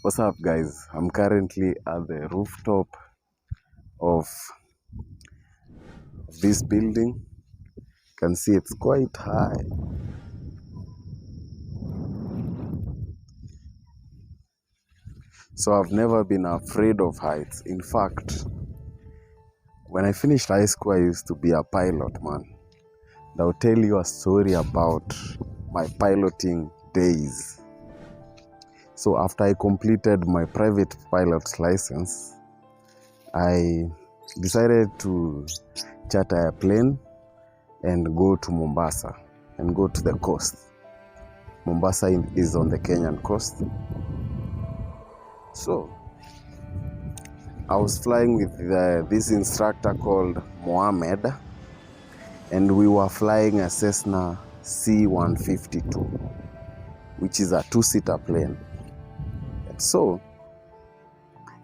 What's up, guys? I'm currently at the rooftop of this building. You can see it's quite high. So I've never been afraid of heights. In fact, when I finished high school, I used to be a pilot, man. And I'll tell you a story about my piloting days. So after I completed my private pilot's license, I decided to charter a plane and go to Mombasa and go to the coast. Mombasa is on the Kenyan coast. So I was flying with this instructor called Mohammed, and we were flying a Cessna C-152, which is a two-seater plane. And so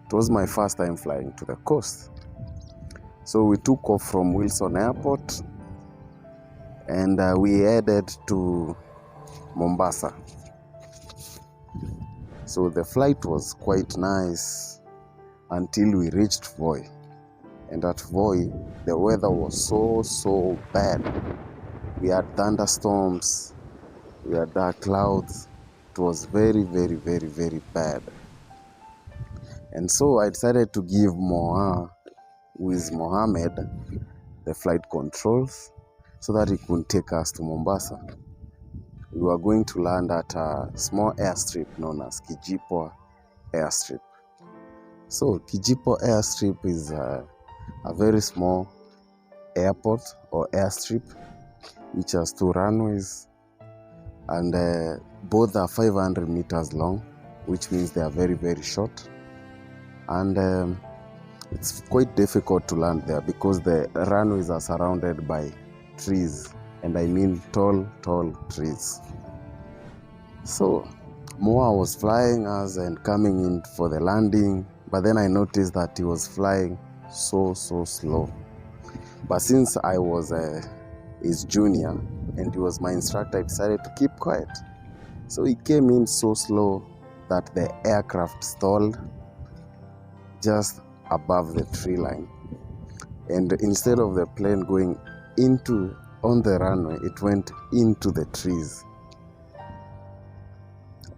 it was my first time flying to the coast. So we took off from Wilson Airport and we headed to Mombasa. So the flight was quite nice until we reached Voi. And at Voi, the weather was so bad. We had thunderstorms, we had dark clouds. It was very bad. And so I decided to give Mohammed the flight controls so that he could take us to Mombasa. We were going to land at a small airstrip known as Kijipwa Airstrip. So Kijipwa Airstrip is a very small airport or airstrip which has two runways, and both are 500 meters long, which means they are very short. And it's quite difficult to land there because the runways are surrounded by trees, and I mean tall trees. So Moa was flying us and coming in for the landing, but then I noticed that he was flying so slow. But since I was his junior and he was my instructor, I decided to keep quiet. So he came in so slow that the aircraft stalled just above the tree line, and instead of the plane going on the runway, it went into the trees.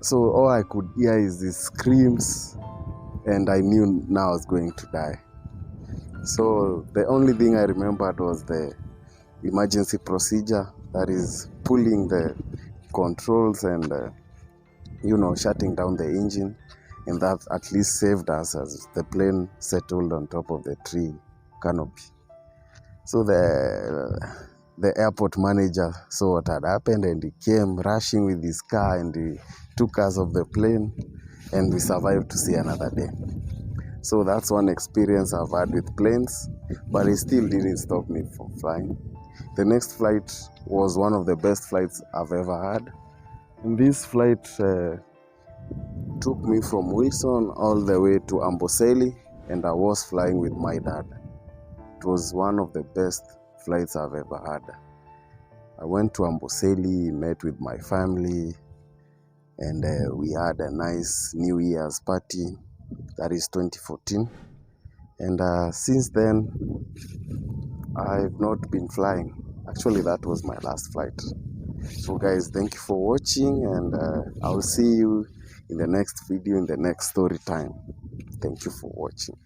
So all I could hear is these screams, and I knew now I was going to die. So the only thing I remembered was the emergency procedure, that is pulling the controls and shutting down the engine, and that at least saved us as the plane settled on top of the tree canopy. So the airport manager saw what had happened, and he came rushing with his car, and he took us off the plane, and we survived to see another day. So that's one experience I've had with planes, but it still didn't stop me from flying. The next flight was one of the best flights I've ever had. And this flight took me from Wilson all the way to Amboseli, and I was flying with my dad. It was one of the best flights I've ever had. I went to Amboseli, met with my family, and we had a nice New Year's party, that is 2014. And since then, I've not been flying. Actually, that was my last flight. So guys, thank you for watching, and I'll see you in the next video, in the next story time. Thank you for watching.